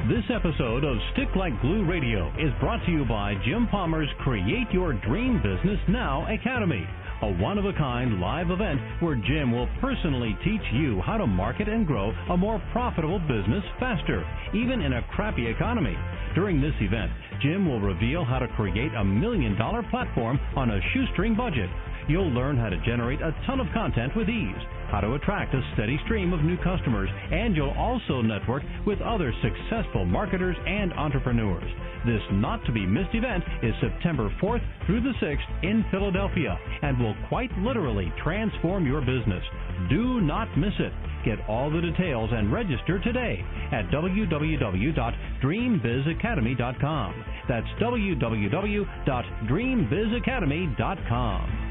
This episode of Stick Like Glue Radio is brought to you by Jim Palmer's Create Your Dream Business Now Academy, a one-of-a-kind live event where Jim will personally teach you how to market and grow a more profitable business faster, even in a crappy economy. During this event, Jim will reveal how to create a $1 million platform on a shoestring budget. You'll learn how to generate a ton of content with ease, how to attract a steady stream of new customers, and you'll also network with other successful marketers and entrepreneurs. This not-to-be-missed event is September 4th through the 6th in Philadelphia and will quite literally transform your business. Do not miss it. Get all the details and register today at www.dreambizacademy.com. That's www.dreambizacademy.com.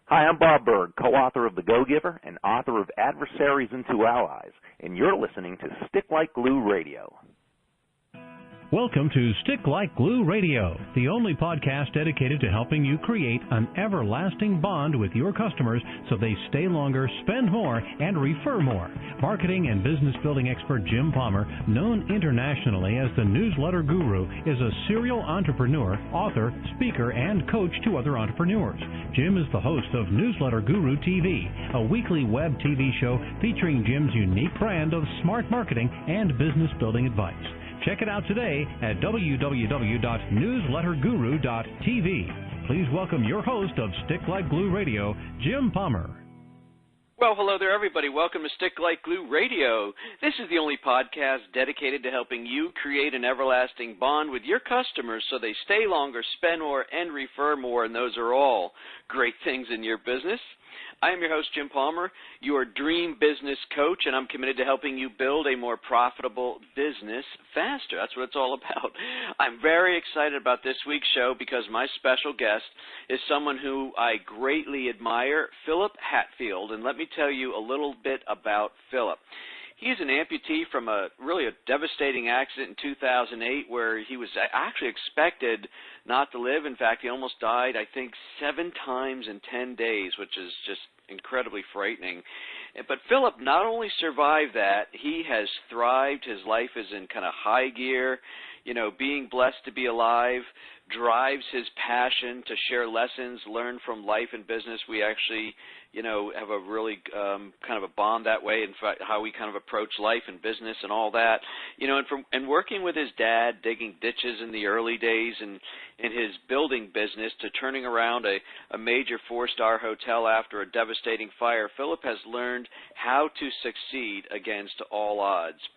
Hi, I'm Bob Berg, co-author of The Go-Giver and author of Adversaries into Allies, and you're listening to Stick Like Glue Radio. Welcome to Stick Like Glue Radio, the only podcast dedicated to helping you create an everlasting bond with your customers so they stay longer, spend more, and refer more. Marketing and business building expert Jim Palmer, known internationally as the Newsletter Guru, is a serial entrepreneur, author, speaker, and coach to other entrepreneurs. Jim is the host of Newsletter Guru TV, a weekly web TV show featuring Jim's unique brand of smart marketing and business building advice. Check it out today at www.newsletterguru.tv. Please welcome your host of Stick Like Glue Radio, Jim Palmer. Well, hello there, everybody. Welcome to Stick Like Glue Radio. This is the only podcast dedicated to helping you create an everlasting bond with your customers so they stay longer, spend more, and refer more, and those are all great things in your business. I am your host, Jim Palmer, your dream business coach, and I'm committed to helping you build a more profitable business faster. That's what it's all about. I'm very excited about this week's show because my special guest is someone who I greatly admire, Phillip Hatfield, and let me tell you a little bit about Phillip. He's an amputee from a devastating accident in 2008 where he was actually expected not to live. In fact, he almost died, I think, 7 times in 10 days, which is just incredibly frightening. But Phillip not only survived that, he has thrived. His life is in kind of high gear. You know, being blessed to be alive drives his passion to share lessons learned from life and business. We actually, have a really kind of a bond that way, in fact, how we kind of approach life and business and all that. And working with his dad, digging ditches in the early days and in his building business to turning around a major 4-star hotel after a devastating fire, Phillip has learned how to succeed against all odds.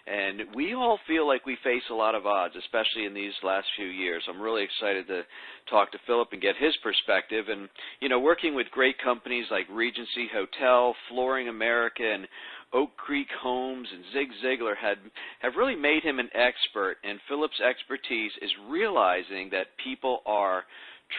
And we all feel like we face a lot of odds, especially in these last few years. I'm really excited to talk to Phillip and get his perspective. And, working with great companies like Regency Hotel, Flooring America, and Oak Creek Homes and Zig Ziglar have really made him an expert. And Phillip's expertise is realizing that people are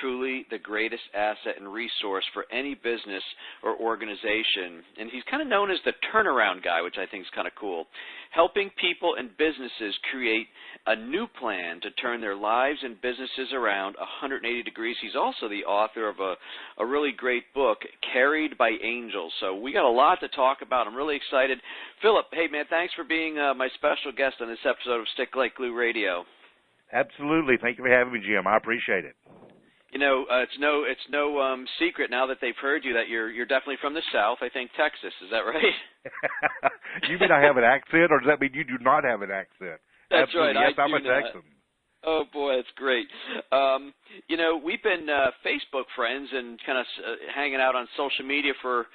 truly the greatest asset and resource for any business or organization. And he's kind of known as the turnaround guy, which I think is kind of cool, helping people and businesses create a new plan to turn their lives and businesses around 180 degrees. He's also the author of a really great book, Carried by Angels. So we got a lot to talk about. I'm really excited. Phillip, hey, man, thanks for being my special guest on this episode of Stick Like Glue Radio. Absolutely. Thank you for having me, Jim. I appreciate it. It's no secret now that they've heard you that you're definitely from the South. I think Texas. Is that right? You mean I have an accent, or does that mean you do not have an accent? That's Absolutely. right. Yes, I'm a Texan. Oh boy, that's great. We've been Facebook friends and kind of hanging out on social media for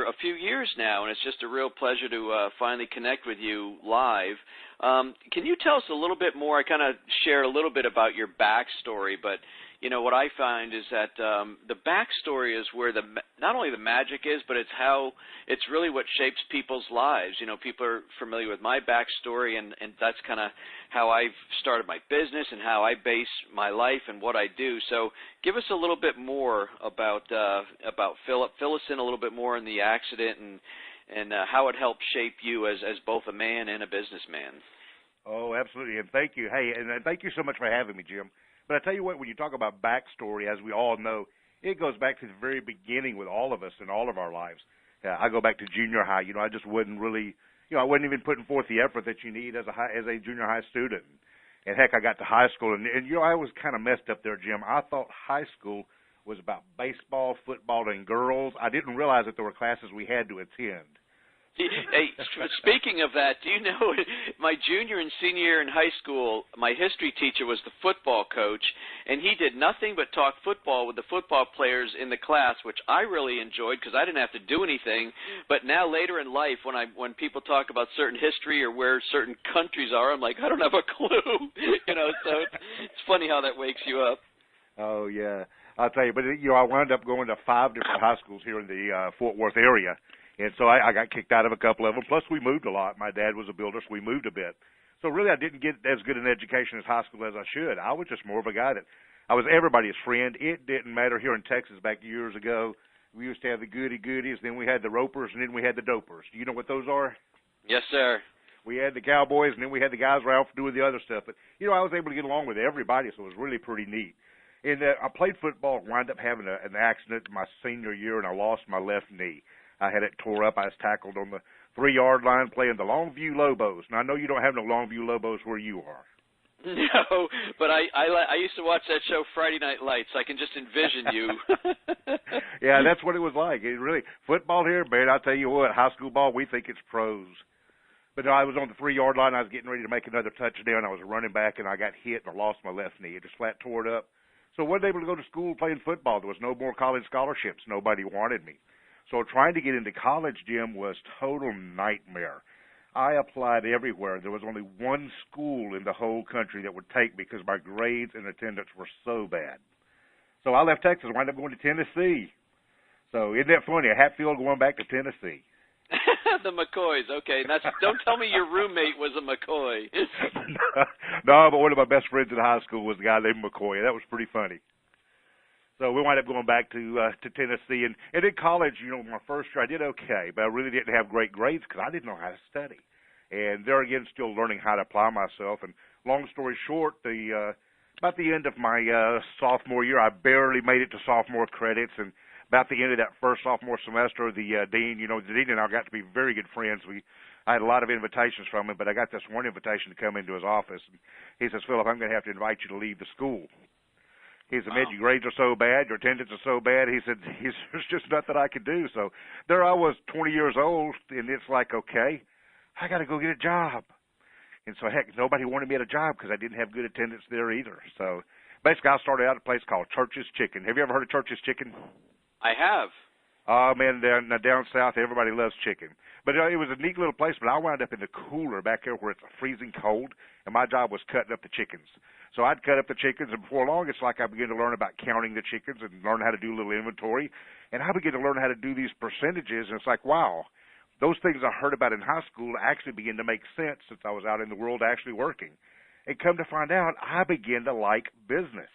a few years now, and it's just a real pleasure to finally connect with you live. Can you tell us a little bit more? I kind of shared a little bit about your backstory, but what I find is that the backstory is where not only the magic is, but it's really what shapes people's lives. People are familiar with my backstory, and that's kind of how I've started my business and how I base my life and what I do. So give us a little bit more about Phillip. Fill us in a little bit more on the accident and how it helped shape you as both a man and a businessman. Oh, absolutely, and thank you. Hey, and thank you so much for having me, Jim. But I tell you what, when you talk about backstory, as we all know, it goes back to the very beginning with all of us in all of our lives. I go back to junior high. I just wasn't really I wasn't even putting forth the effort that you need as a junior high student. And heck, I got to high school, and I was kind of messed up there, Jim. I thought high school was about baseball, football, and girls. I didn't realize that there were classes we had to attend. Hey, speaking of that, do you know, my junior and senior year in high school, my history teacher was the football coach, and he did nothing but talk football with the football players in the class, which I really enjoyed because I didn't have to do anything. But now later in life, when people talk about certain history or where certain countries are, I'm like, I don't have a clue. So it's funny how that wakes you up. Oh, yeah. I'll tell you, but, I wound up going to 5 different high schools here in the Fort Worth area. And so I got kicked out of a couple of them. Plus, we moved a lot. My dad was a builder, so we moved a bit. So really, I didn't get as good an education as high school as I should. I was just more of a guy that I was everybody's friend. It didn't matter here in Texas back years ago. We used to have the goody-goodies, then we had the ropers, and then we had the dopers. Do you know what those are? Yes, sir. We had the cowboys, and then we had the guys right off doing the other stuff. But, I was able to get along with everybody, so it was really pretty neat. And I played football, wound up having an accident my senior year, and I lost my left knee. I had it tore up. I was tackled on the 3-yard line playing the Longview Lobos. Now, I know you don't have no Longview Lobos where you are. No, but I used to watch that show Friday Night Lights. I can just envision you. Yeah, that's what it was like. It really, football here, man, I'll tell you what, high school ball, we think it's pros. But no, I was on the 3-yard line. I was getting ready to make another touchdown. I was running back, and I got hit, and I lost my left knee. It just flat tore it up. So I wasn't able to go to school playing football. There was no more college scholarships. Nobody wanted me. So trying to get into college, Jim, was total nightmare. I applied everywhere. There was only one school in the whole country that would take me because my grades and attendance were so bad. So I left Texas and wound up going to Tennessee. So isn't that funny? A Hatfield going back to Tennessee. The McCoys, okay. Don't tell me your roommate was a McCoy. No, but one of my best friends in high school was a guy named McCoy. That was pretty funny. So we wound up going back to Tennessee. And in college, my first year I did okay, but I really didn't have great grades because I didn't know how to study. And there again, still learning how to apply myself. And long story short, about the end of my sophomore year, I barely made it to sophomore credits. And about the end of that first sophomore semester, the dean, the dean and I got to be very good friends. I had a lot of invitations from him, but I got this one invitation to come into his office. And he says, Phillip, I'm going to have to invite you to leave the school. He said, man, your grades are so bad, your attendance is so bad. He said, there's just nothing I could do. So there I was, 20 years old, and it's like, okay, I got to go get a job. And so, heck, nobody wanted me at a job because I didn't have good attendance there either. So basically, I started out at a place called Church's Chicken. Have you ever heard of Church's Chicken? I have. Oh, man, down south, everybody loves chicken. But it was a neat little place, but I wound up in the cooler back there where it's freezing cold, and my job was cutting up the chickens. So I'd cut up the chickens, and before long, it's like I began to learn about counting the chickens and learn how to do a little inventory. And I began to learn how to do these percentages, and it's like, wow, those things I heard about in high school actually began to make sense since I was out in the world actually working. And come to find out, I began to like business.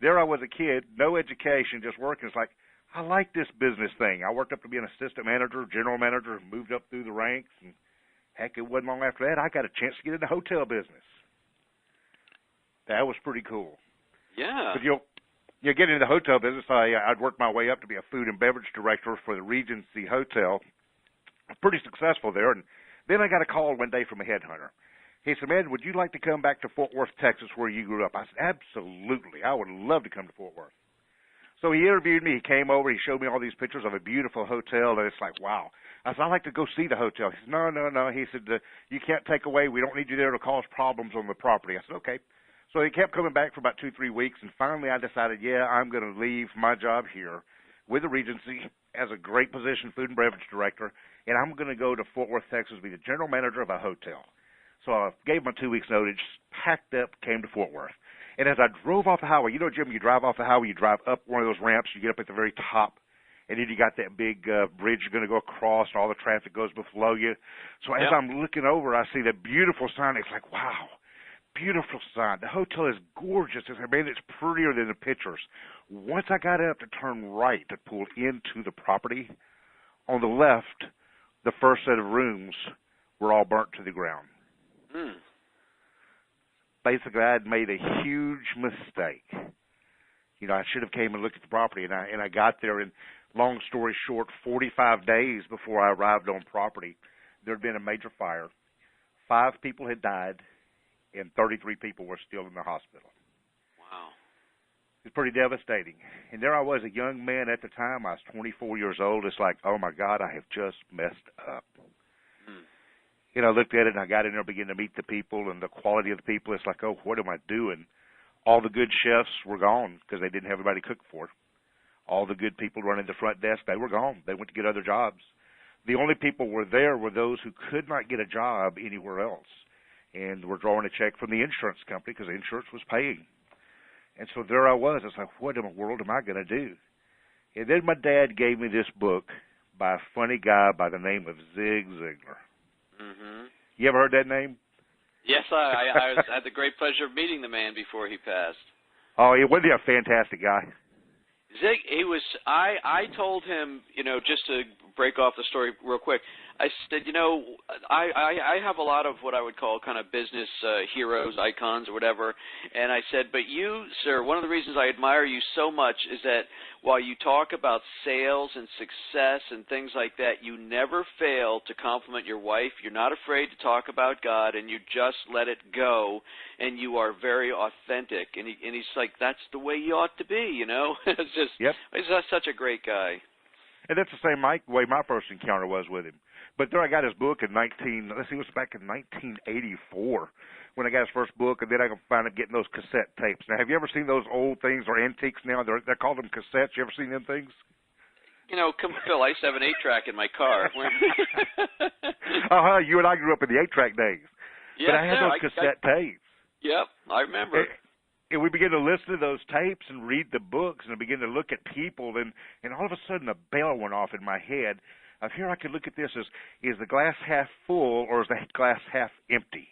There I was a kid, no education, just working. It's like, I like this business thing. I worked up to be an assistant manager, general manager, moved up through the ranks, and heck, it wasn't long after that I got a chance to get in the hotel business. That was pretty cool. Yeah. But you get into the hotel business. I'd worked my way up to be a food and beverage director for the Regency Hotel. Pretty successful there, and then I got a call one day from a headhunter. He said, man, would you like to come back to Fort Worth, Texas, where you grew up? I said, absolutely. I would love to come to Fort Worth. So he interviewed me. He came over. He showed me all these pictures of a beautiful hotel, and it's like, wow. I said, I'd like to go see the hotel. He said, no. He said, you can't take away. We don't need you there to cause problems on the property. I said, okay. So he kept coming back for about 2-3 weeks, and finally I decided, yeah, I'm going to leave my job here with the Regency as a great position, food and beverage director, and I'm going to go to Fort Worth, Texas, be the general manager of a hotel. So I gave my 2 weeks' notice, packed up, came to Fort Worth. And as I drove off the highway, Jim, you drive off the highway, you drive up one of those ramps, you get up at the very top, and then you got that big bridge you're going to go across, and all the traffic goes below you. So as I'm looking over, I see that beautiful sign. It's like, wow, beautiful sign. The hotel is gorgeous. It's prettier than the pictures. Once I got up to turn right to pull into the property, on the left, the first set of rooms were all burnt to the ground. Mm. Basically, I had made a huge mistake. I should have came and looked at the property, and I got there, and long story short, 45 days before I arrived on property, there had been a major fire. 5 people had died, and 33 people were still in the hospital. Wow. It was pretty devastating. And there I was, a young man at the time. I was 24 years old. It's like, oh, my God, I have just messed up. You know, I looked at it, and I got in there and began to meet the people and the quality of the people. It's like, oh, what am I doing? All the good chefs were gone because they didn't have anybody to cook for. All the good people running the front desk, they were gone. They went to get other jobs. The only people were there were those who could not get a job anywhere else and were drawing a check from the insurance company because the insurance was paying. And so there I was. I was like, what in the world am I going to do? And then my dad gave me this book by a funny guy by the name of Zig Ziglar. Mm-hmm. You ever heard that name? Yes, I had the great pleasure of meeting the man before he passed. Oh, wasn't he a fantastic guy? Zig, he was. I told him, just to break off the story real quick. I said, I have a lot of what I would call kind of business heroes, icons, or whatever. And I said, but you, sir, one of the reasons I admire you so much is that while you talk about sales and success and things like that, you never fail to compliment your wife. You're not afraid to talk about God, and you just let it go, and you are very authentic. And he's like, that's the way you ought to be, It's just, yep. He's such a great guy. And that's the same way my first encounter was with him. But there I got his book in it was back in 1984 when I got his first book, and then I found out getting those cassette tapes. Now, have you ever seen those old things or antiques now? They're called them cassettes. You ever seen them things? Phil, I used to have an 8-track in my car. You and I grew up in the 8-track days. Yeah, but I had those cassette tapes. Yep, I remember. And we began to listen to those tapes and read the books and begin to look at people, and all of a sudden a bell went off in my head. Of here I could look at this as, is the glass half full or is the glass half empty?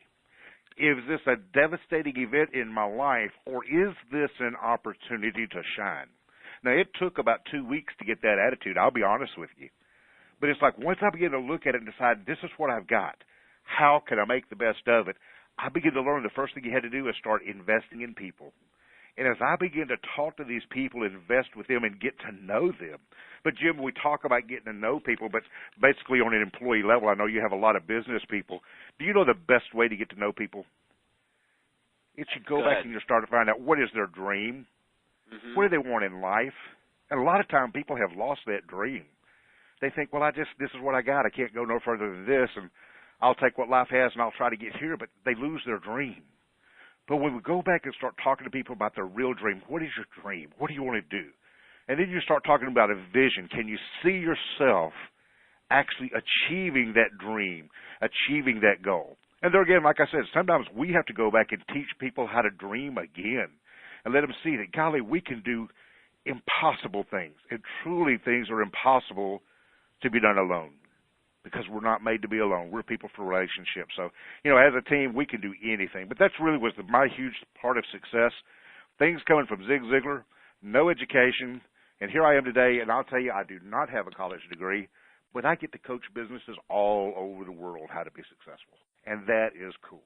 Is this a devastating event in my life, or is this an opportunity to shine? Now, it took about 2 weeks to get that attitude, I'll be honest with you. But it's like once I begin to look at it and decide this is what I've got, how can I make the best of it, I begin to learn the first thing you had to do is start investing in people. And as I begin to talk to these people, invest with them, and get to know them. But, Jim, we talk about getting to know people, but basically on an employee level, I know you have a lot of business people. Do you know the best way to get to know people? It should go back and you start to find out what is their dream, what do they want in life. And a lot of times people have lost that dream. They think, well, this is what I got. I can't go no further than this, and I'll take what life has and I'll try to get here, but they lose their dream. But when we go back and start talking to people about their real dream, what is your dream? What do you want to do? And then you start talking about a vision. Can you see yourself actually achieving that dream, achieving that goal? And there again, like I said, sometimes we have to go back and teach people how to dream again and let them see that, golly, we can do impossible things. And truly things are impossible to be done alone, because we're not made to be alone. We're people for relationships. So, as a team, we can do anything. But that's really was my huge part of success. Things coming from Zig Ziglar, no education, and here I am today, and I'll tell you, I do not have a college degree, but I get to coach businesses all over the world how to be successful, and that is cool.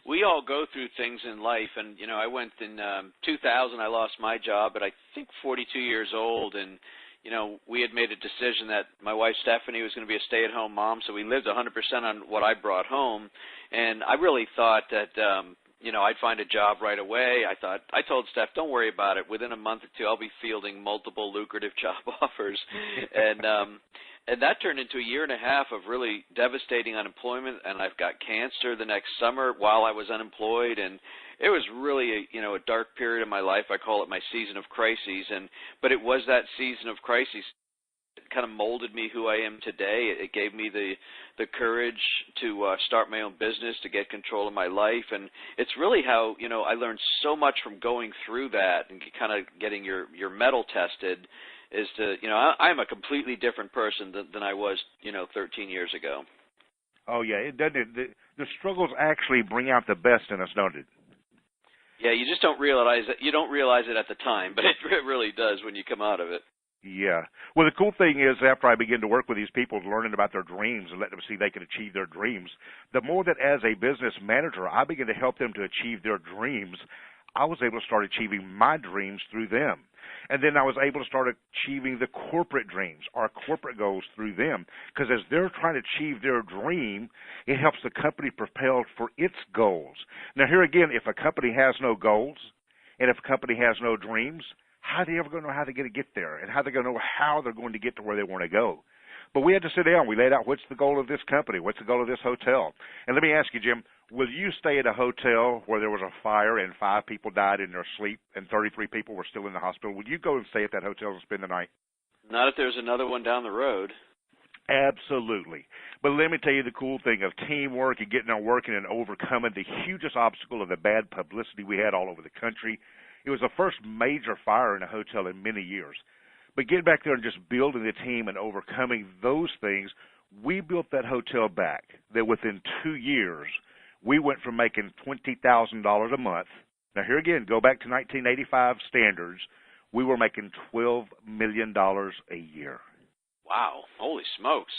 We all go through things in life, and, I went in 2000, I lost my job at, I think, 42 years old, and we had made a decision that my wife, Stephanie, was going to be a stay-at-home mom, so we lived 100% on what I brought home. And I really thought that, I'd find a job right away. I told Steph, don't worry about it. Within a month or two, I'll be fielding multiple lucrative job offers. And that turned into a year and a half of really devastating unemployment, and I've got cancer the next summer while I was unemployed, and it was really a dark period of my life. I call it my season of crises, but it was that season of crises that kind of molded me who I am today. It gave me the courage to start my own business, to get control of my life, and it's really how I learned so much from going through that and kind of getting your mettle tested. Is to I'm a completely different person than I was 13 years ago. Oh yeah, it doesn't. The struggles actually bring out the best in us, don't it? Yeah, you just don't realize it. You don't realize it at the time, but it really does when you come out of it. Yeah. Well, the cool thing is, after I begin to work with these people, learning about their dreams and let them see they can achieve their dreams, the more that as a business manager I begin to help them to achieve their dreams, I was able to start achieving my dreams through them. And then I was able to start achieving the corporate dreams, our corporate goals through them. Because as they're trying to achieve their dream, it helps the company propel for its goals. Now, here again, if a company has no goals and if a company has no dreams, how are they ever going to know how they're going to get there and how they're going to know how they're going to get to where they want to go? But we had to sit down. We laid out what's the goal of this company, what's the goal of this hotel. And let me ask you, Jim, will you stay at a hotel where there was a fire and 5 people died in their sleep and 33 people were still in the hospital? Would you go and stay at that hotel and spend the night? Not if there's another one down the road. Absolutely. But let me tell you the cool thing of teamwork and getting on working and overcoming the hugest obstacle of the bad publicity we had all over the country. It was the first major fire in a hotel in many years. But getting back there and just building the team and overcoming those things, we built that hotel back. That within 2 years, we went from making $20,000 a month. Now, here again, go back to 1985 standards. We were making $12 million a year. Wow. Holy smokes.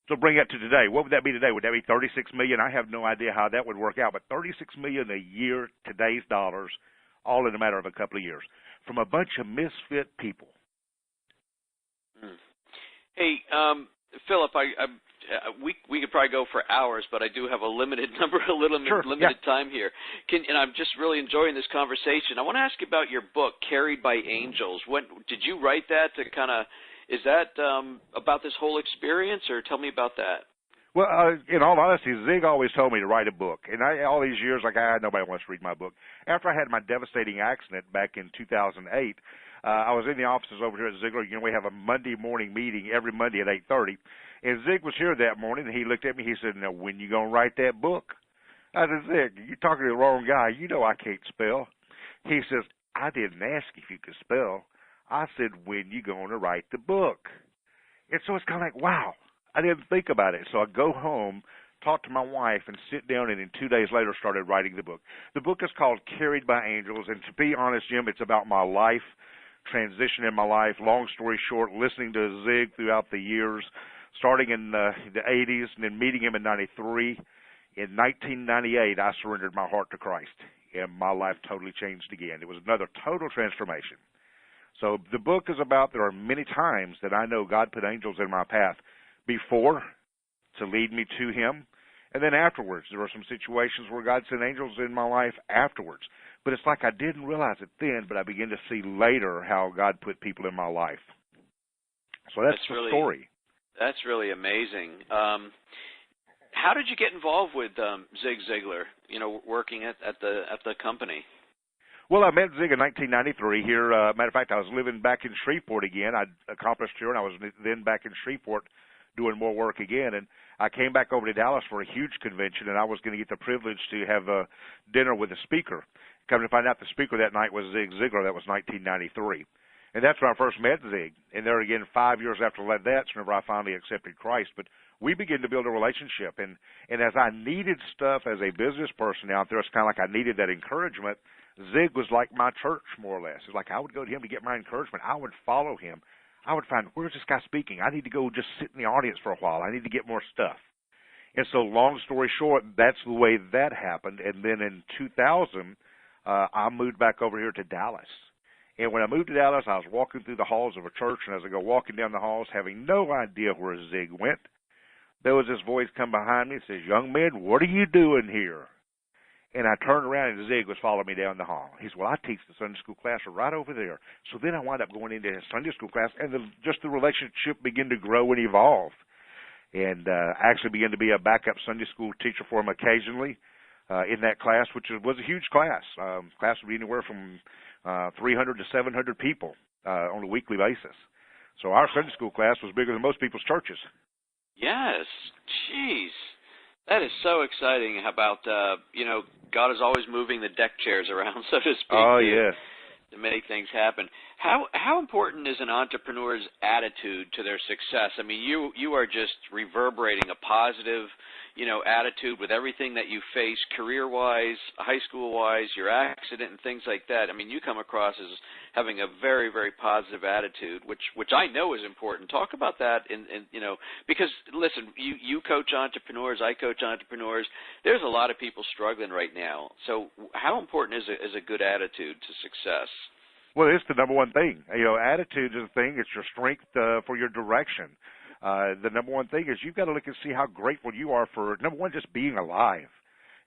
So bring that to today. What would that be today? Would that be $36 million? I have no idea how that would work out, but $36 million a year, today's dollars, all in a matter of a couple of years, from a bunch of misfit people. Hey, Philip, we could probably go for hours, but I do have a limited time here. And I'm just really enjoying this conversation. I want to ask you about your book, Carried by Angels. When did you write that? Is that about this whole experience, or tell me about that? Well, in all honesty, Zig always told me to write a book. And all these years, nobody wants to read my book. After I had my devastating accident back in 2008, I was in the offices over here at Ziegler. We have a Monday morning meeting every Monday at 8:30. And Zig was here that morning, and he looked at me. He said, "Now, when you going to write that book?" I said, "Zig, you're talking to the wrong guy. You know I can't spell." He says, "I didn't ask if you could spell. I said, when you going to write the book?" And so it's kind of like, wow, I didn't think about it. So I go home, talk to my wife, and sit down, and then 2 days later started writing the book. The book is called Carried by Angels, and to be honest, Jim, it's about my life, transition in my life. Long story short, listening to Zig throughout the years, starting in the 80s and then meeting him in 93. In 1998, I surrendered my heart to Christ, and my life totally changed again. It was another total transformation. So the book is about, there are many times that I know God put angels in my path before to lead me to him, and then afterwards. There are some situations where God sent angels in my life afterwards. But it's like I didn't realize it then, but I began to see later how God put people in my life. So that's the story. That's really amazing. How did you get involved with Zig Ziglar, working at the company? Well, I met Zig in 1993 here. Matter of fact, I was living back in Shreveport again. I'd accomplished here, and I was then back in Shreveport doing more work again. And I came back over to Dallas for a huge convention, and I was going to get the privilege to have a dinner with the speaker. Come to find out, the speaker that night was Zig Ziglar. That was 1993. And that's when I first met Zig. And there again, 5 years after that's whenever I finally accepted Christ. But we began to build a relationship. And as I needed stuff as a business person out there, it's kind of like I needed that encouragement. Zig was like my church, more or less. It's like I would go to him to get my encouragement. I would follow him. I would find, where's this guy speaking? I need to go just sit in the audience for a while. I need to get more stuff. And so long story short, that's the way that happened. And then in 2000, I moved back over here to Dallas. And when I moved to Dallas, I was walking through the halls of a church, and as I go walking down the halls, having no idea where Zig went, there was this voice come behind me and says, "Young man, what are you doing here?" And I turned around, and Zig was following me down the hall. He said, "Well, I teach the Sunday school class right over there." So then I wound up going into his Sunday school class, and the relationship began to grow and evolve. And I actually began to be a backup Sunday school teacher for him occasionally in that class, which was a huge class. Class would be anywhere from 300 to 700 people on a weekly basis. So our Sunday school class was bigger than most people's churches. Yes. Jeez. That is so exciting about, God is always moving the deck chairs around, so to speak. Oh, yes. To make things happen. How important is an entrepreneur's attitude to their success? I mean, you are just reverberating a positive, attitude with everything that you face career-wise, high school-wise, your accident and things like that. I mean, you come across as having a very, very positive attitude, which I know is important. Talk about that because listen, you coach entrepreneurs, I coach entrepreneurs. There's a lot of people struggling right now. So how important is a good attitude to success? Well, it's the number one thing. Attitude is the thing. It's your strength for your direction. The number one thing is you've got to look and see how grateful you are for, number one, just being alive.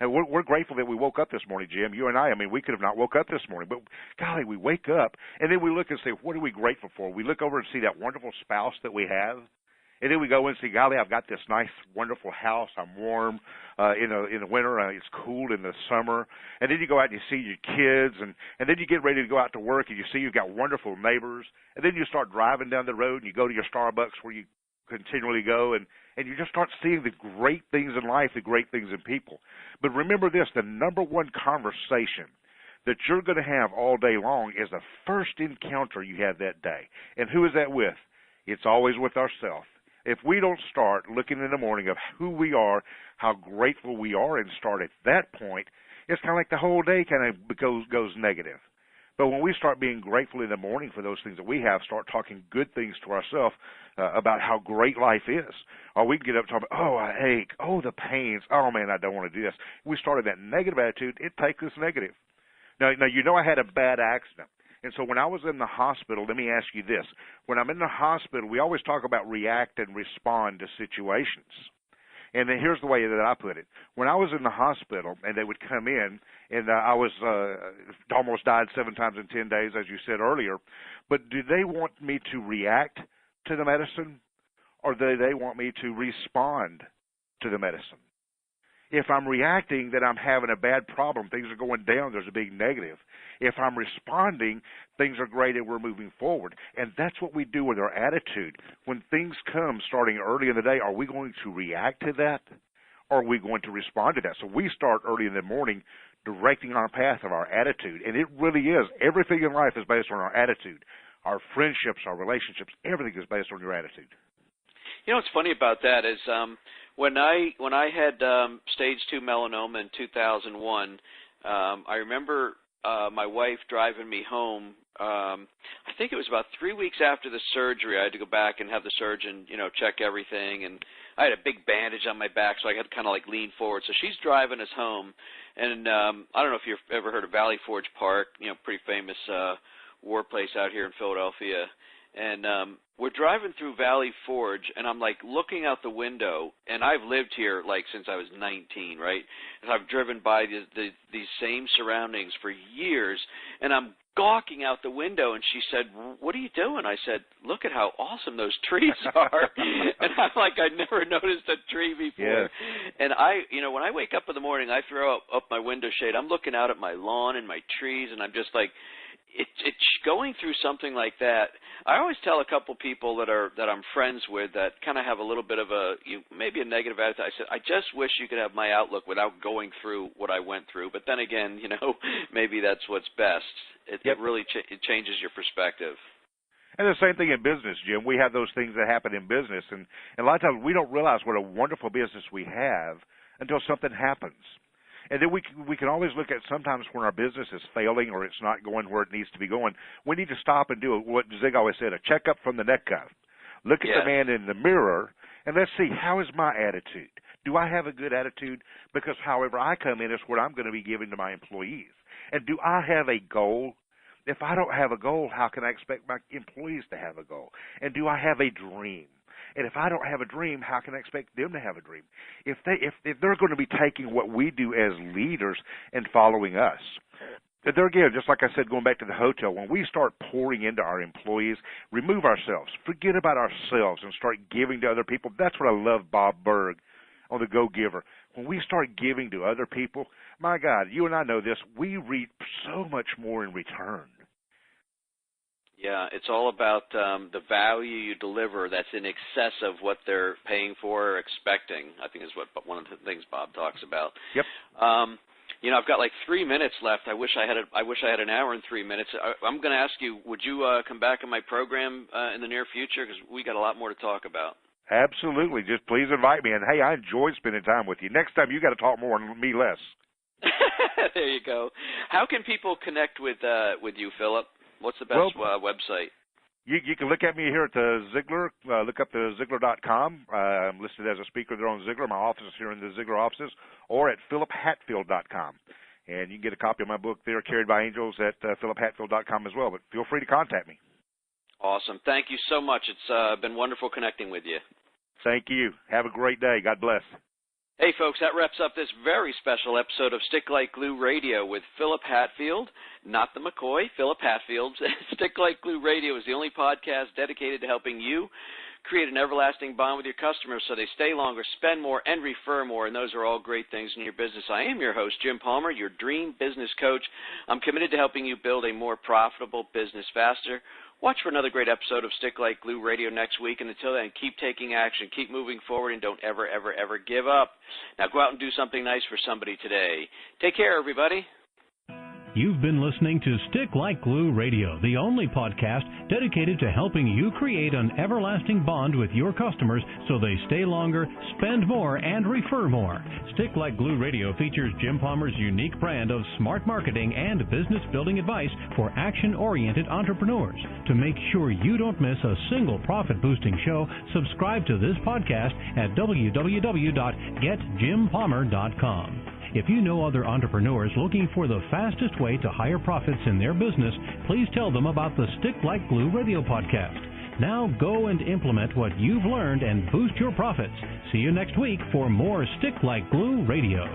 And we're grateful that we woke up this morning, Jim. You and I mean, we could have not woke up this morning. But, golly, we wake up, and then we look and say, what are we grateful for? We look over and see that wonderful spouse that we have. And then we go and see, golly, I've got this nice, wonderful house. I'm warm in the winter. It's cool in the summer. And then you go out and you see your kids, and then you get ready to go out to work, and you see you've got wonderful neighbors. And then you start driving down the road, and you go to your Starbucks where you continually go, and you just start seeing the great things in life, the great things in people. But remember this, the number one conversation that you're going to have all day long is the first encounter you have that day. And who is that with? It's always with ourselves. If we don't start looking in the morning of who we are, how grateful we are, and start at that point, it's kind of like the whole day kind of goes negative. But when we start being grateful in the morning for those things that we have, start talking good things to ourselves about how great life is, or we can get up and talk about, oh, I ache, oh, the pains, oh, man, I don't want to do this. We started that negative attitude, it takes us negative. Now, I had a bad accident. And so when I was in the hospital, let me ask you this. When I'm in the hospital, we always talk about react and respond to situations. And then here's the way that I put it. When I was in the hospital and they would come in, and I was almost died 7 times in 10 days, as you said earlier, but do they want me to react to the medicine, or do they want me to respond to the medicine? If I'm reacting, then I'm having a bad problem. Things are going down. There's a big negative. If I'm responding, things are great and we're moving forward. And that's what we do with our attitude. When things come starting early in the day, are we going to react to that, or are we going to respond to that? So we start early in the morning directing our path of our attitude. And it really is. Everything in life is based on our attitude. Our friendships, our relationships, everything is based on your attitude. What's funny about that is when I had stage 2 melanoma in 2001, I remember my wife driving me home. I think it was about 3 weeks after the surgery. I had to go back and have the surgeon, check everything, and I had a big bandage on my back, so I had to kind of like lean forward. So she's driving us home, and I don't know if you've ever heard of Valley Forge Park, pretty famous war place out here in Philadelphia. And we're driving through Valley Forge, and I'm like looking out the window, and I've lived here like since I was 19, right? And I've driven by these same surroundings for years, and I'm gawking out the window, and she said, "What are you doing?" I said, "Look at how awesome those trees are." And I'm like, I'd never noticed a tree before. Yes. And when I wake up in the morning, I throw up my window shade. I'm looking out at my lawn and my trees, and I'm just like, it's going through something like that. I always tell a couple people that I'm friends with that kind of have a little bit of maybe a negative attitude. I said, I just wish you could have my outlook without going through what I went through. But then again, maybe that's what's best. It really it changes your perspective. And the same thing in business, Jim. We have those things that happen in business, and a lot of times we don't realize what a wonderful business we have until something happens. And then we can always look at sometimes when our business is failing or it's not going where it needs to be going, we need to stop and do what Zig always said, a checkup from the neck up. Look at the man in the mirror, and let's see, how is my attitude? Do I have a good attitude? Because however I come in is what I'm going to be giving to my employees. And do I have a goal? If I don't have a goal, how can I expect my employees to have a goal? And do I have a dream? And if I don't have a dream, how can I expect them to have a dream? If they're going to be taking what we do as leaders and following us, there again, just like I said, going back to the hotel, when we start pouring into our employees, remove ourselves, forget about ourselves, and start giving to other people. That's what I love Bob Berg on the Go Giver. When we start giving to other people, my God, you and I know this, we reap so much more in return. Yeah, it's all about the value you deliver that's in excess of what they're paying for or expecting, I think is what one of the things Bob talks about. Yep. I've got like 3 minutes left. I wish I had an hour and 3 minutes. I'm going to ask you, would you come back in my program in the near future? Because we got a lot more to talk about. Absolutely. Just please invite me. And, hey, I enjoyed spending time with you. Next time, you got to talk more and me less. There you go. How can people connect with you, Phillip? What's the best website? You can look at me here at the Ziegler. Look up the Ziegler.com. I'm listed as a speaker there on Ziegler. My office is here in the Ziegler offices, or at PhillipHatfield.com. And you can get a copy of my book there, Carried by Angels, at PhillipHatfield.com as well. But feel free to contact me. Awesome. Thank you so much. It's been wonderful connecting with you. Thank you. Have a great day. God bless. Hey, folks, that wraps up this very special episode of Stick Like Glue Radio with Phillip Hatfield, not the McCoy, Phillip Hatfield. Stick Like Glue Radio is the only podcast dedicated to helping you create an everlasting bond with your customers so they stay longer, spend more, and refer more, and those are all great things in your business. I am your host, Jim Palmer, your dream business coach. I'm committed to helping you build a more profitable business faster. Watch for another great episode of Stick Like Glue Radio next week, and until then, keep taking action, keep moving forward, and don't ever, ever, ever give up. Now go out and do something nice for somebody today. Take care, everybody. You've been listening to Stick Like Glue Radio, the only podcast dedicated to helping you create an everlasting bond with your customers so they stay longer, spend more, and refer more. Stick Like Glue Radio features Jim Palmer's unique brand of smart marketing and business building advice for action-oriented entrepreneurs. To make sure you don't miss a single profit-boosting show, subscribe to this podcast at www.getjimpalmer.com. If you know other entrepreneurs looking for the fastest way to higher profits in their business, please tell them about the Stick Like Glue Radio podcast. Now go and implement what you've learned and boost your profits. See you next week for more Stick Like Glue Radio.